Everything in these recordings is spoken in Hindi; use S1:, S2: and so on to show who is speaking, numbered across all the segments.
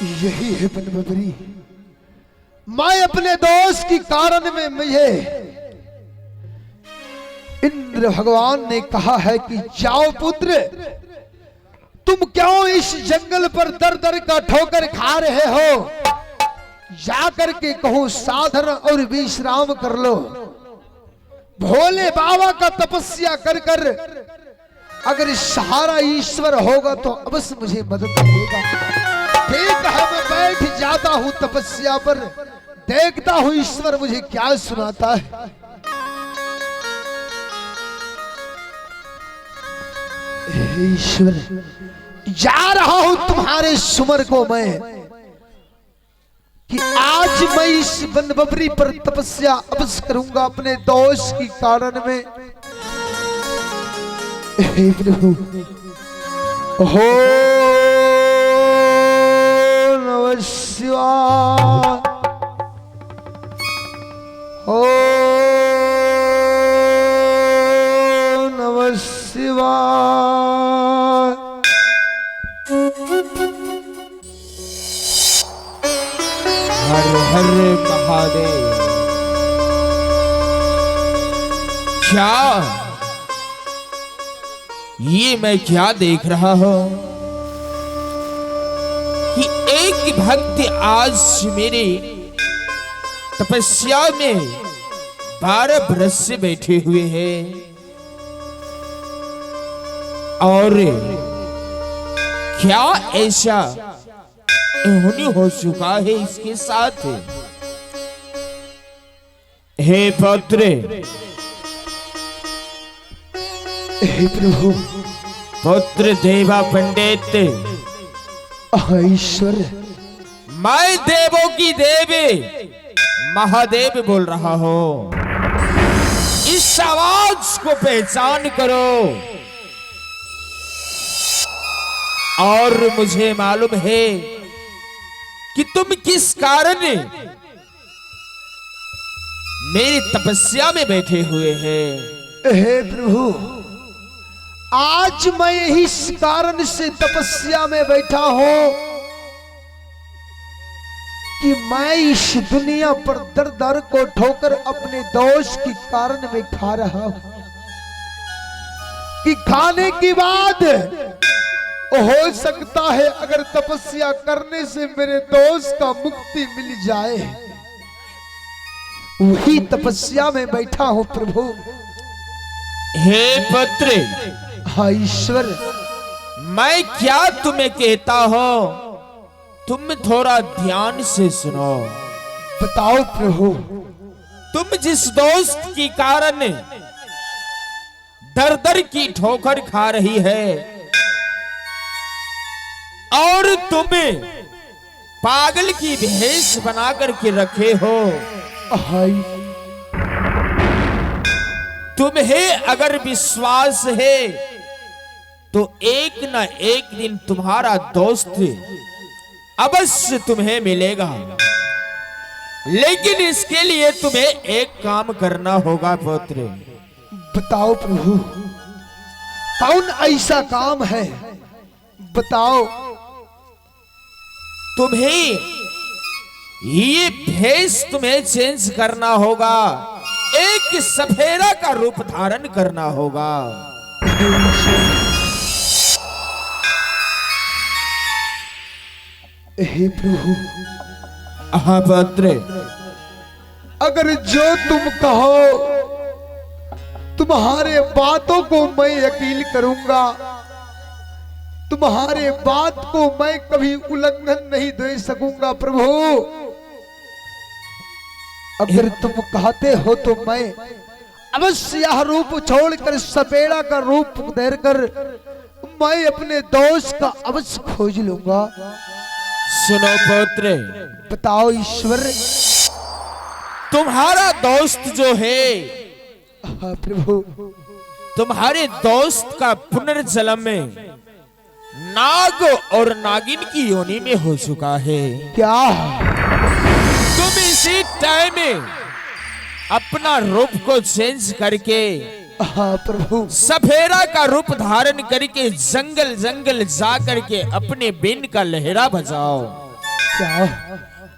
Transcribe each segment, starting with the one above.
S1: यही है बनबरी। मैं अपने दोस्त की कारण में मुझे इंद्र भगवान ने कहा है कि जाओ पुत्र, तुम क्यों इस जंगल पर दर दर का ठोकर खा रहे हो, जाकर के कहो साधन और विश्राम कर लो। भोले बाबा का तपस्या कर कर अगर सहारा ईश्वर होगा तो अवश्य मुझे मदद करेगा। ठीक है, मैं बैठ जाता हूं तपस्या पर, देखता हूं ईश्वर मुझे क्या सुनाता है। ईश्वर, जा रहा हूं तुम्हारे सुमर को मैं, कि आज मैं इस बनबरी पर तपस्या अवश्य करूंगा अपने दोस्त की कारण में। हे प्रभु, हो नमः शिवाय, हो नमः शिवाय।
S2: हर हर महादेव। क्या ये मैं क्या देख रहा हूं कि एक भक्त आज मेरे तपस्या में 12 बरस से बैठे हुए हैं और क्या ऐसा नहीं हो चुका है इसके साथ। हे पुत्र,
S1: हे प्रभु,
S2: पुत्र देवा पंडित,
S1: ईश्वर,
S2: मैं देवों की देवी महादेव बोल रहा हूं। इस आवाज को पहचान करो और मुझे मालूम है कि तुम किस कारण मेरी तपस्या में बैठे हुए हैं।
S1: हे प्रभु, आज मैं यही इस कारण से तपस्या में बैठा हूं कि मैं इस दुनिया पर दर दर को ठोकर अपने दोष के कारण में खा रहा हूं, कि खाने के बाद हो सकता है अगर तपस्या करने से मेरे दोस्त का मुक्ति मिल जाए, वही तपस्या में बैठा हूं प्रभु।
S2: हे पुत्र,
S1: हाँ ईश्वर,
S2: मैं क्या तुम्हें कहता हूं, तुम थोड़ा ध्यान से सुनो।
S1: बताओ प्रभु।
S2: तुम जिस दोस्त के कारण दर दर की ठोकर खा रही है और तुम्हें पागल की भेष बना करके रखे हो, तुम्हें अगर विश्वास है तो एक न एक दिन तुम्हारा दोस्त अवश्य तुम्हें मिलेगा, लेकिन इसके लिए तुम्हें एक काम करना होगा पुत्र।
S1: बताओ प्रभु, कौन ऐसा काम है, बताओ।
S2: तुम्हें ये भेष तुम्हें चेंज करना होगा, एक सफेरा का रूप धारण करना होगा।
S1: हे प्रभु,
S2: हाँ पुत्र,
S1: अगर जो तुम कहो तुम्हारे बातों को मैं यकीन करूंगा, तुम्हारे बात को मैं कभी उल्लंघन नहीं दे सकूंगा प्रभु। अगर तुम कहते हो तो मैं अवश्य यह रूप छोड़कर सपेड़ा का रूप धरकर मैं अपने दोस्त का अवश्य खोज लूंगा।
S2: सुनो पुत्र,
S1: बताओ ईश्वर।
S2: तुम्हारा दोस्त जो है,
S1: हाँ प्रभु,
S2: तुम्हारे दोस्त का पुनर्जन्म में नाग और नागिन की योनि में हो चुका है।
S1: क्या
S2: तुम इसी टाइम में अपना रूप को चेंज करके,
S1: हाँ प्रभु,
S2: सफेरा का रूप धारण करके जंगल जंगल जा करके अपने बीन का लहरा बजाओ।
S1: क्या?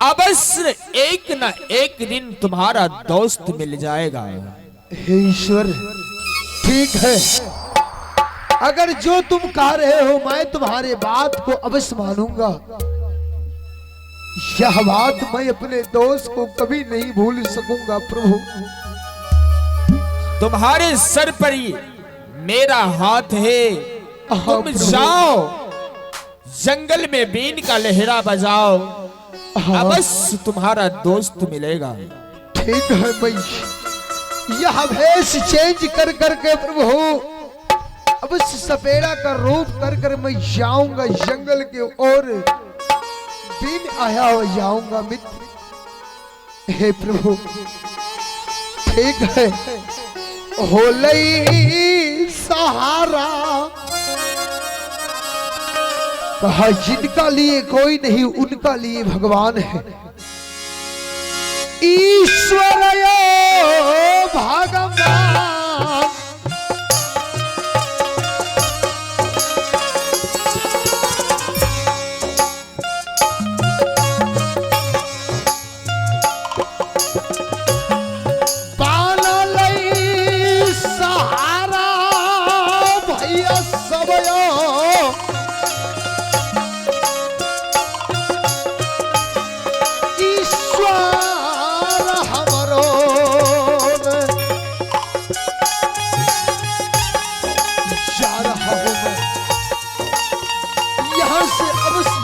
S2: अवश्य एक न एक दिन तुम्हारा दोस्त मिल जाएगा।
S1: हे ईश्वर, ठीक है, अगर जो तुम कह रहे हो मैं तुम्हारे बात को अवश्य मानूंगा। यह बात मैं अपने दोस्त को कभी नहीं भूल सकूंगा प्रभु।
S2: तुम्हारे सर पर ही मेरा हाथ है। तुम
S1: प्रभु।
S2: जाओ, जंगल में बीन का लहरा बजाओ, अवश्य तुम्हारा दोस्त मिलेगा।
S1: ठीक है, मैं यह भेष चेंज कर करके प्रभु अवश्य सपेरा का रूप कर कर मैं जाऊंगा जंगल के ओर, दिन आया हो जाऊंगा मित्र। हे प्रभु, ठीक है, हो लई सहारा। कहा जिनका लिए कोई नहीं उनका लिए भगवान है। ईश्वर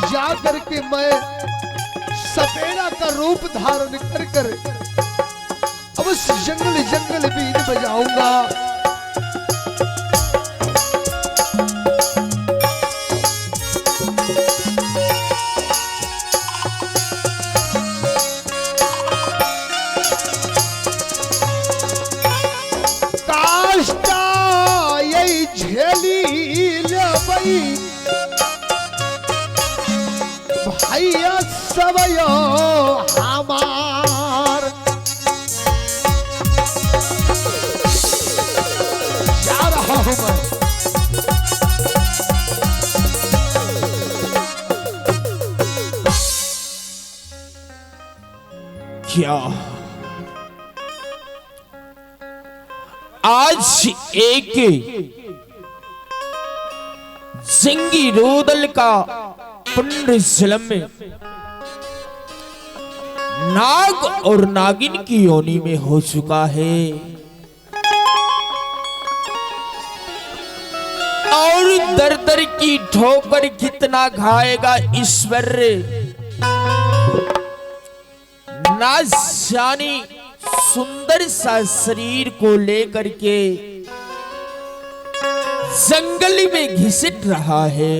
S1: भगवान करके मैं सपेरा का रूप धारण कर कर अवश्य जंगल जंगल बीन बजाऊंगा। काष्टा यही झेली लेबई भैया सबयो हमार। जा रहा हूं मैं,
S2: क्या आज एक जिंगी रोदल का पुण्य जलम में नाग और नागिन की योनि में हो चुका है, और दर दर की ठोकर कितना खाएगा ईश्वर ना जाने। सुंदर सा शरीर को लेकर के जंगल में घिसट रहा है।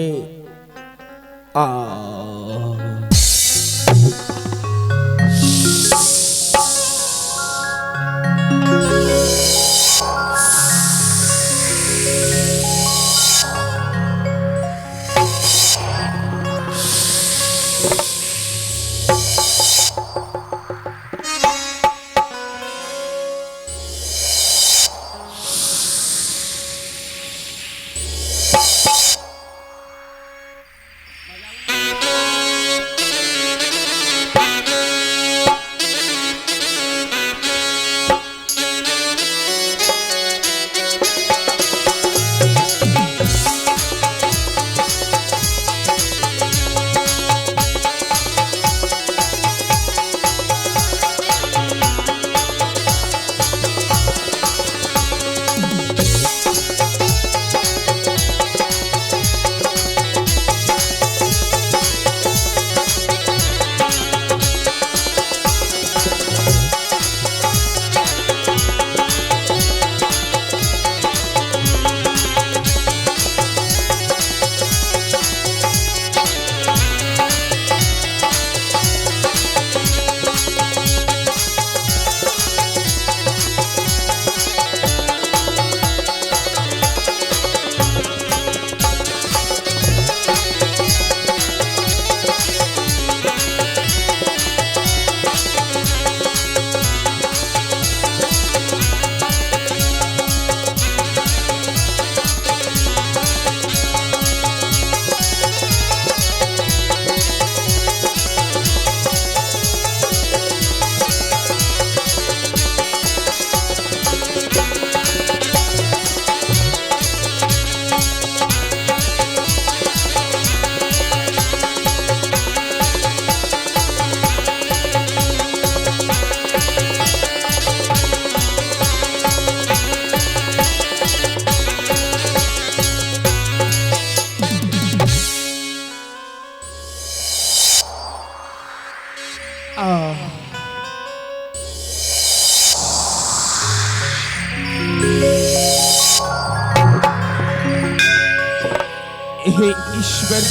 S2: हे ईश्वर,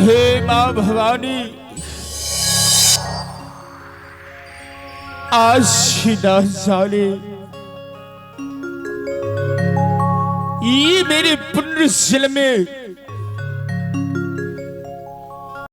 S2: हे मां भवानी, आज ही ना जाने ये मेरे पुण्य जल में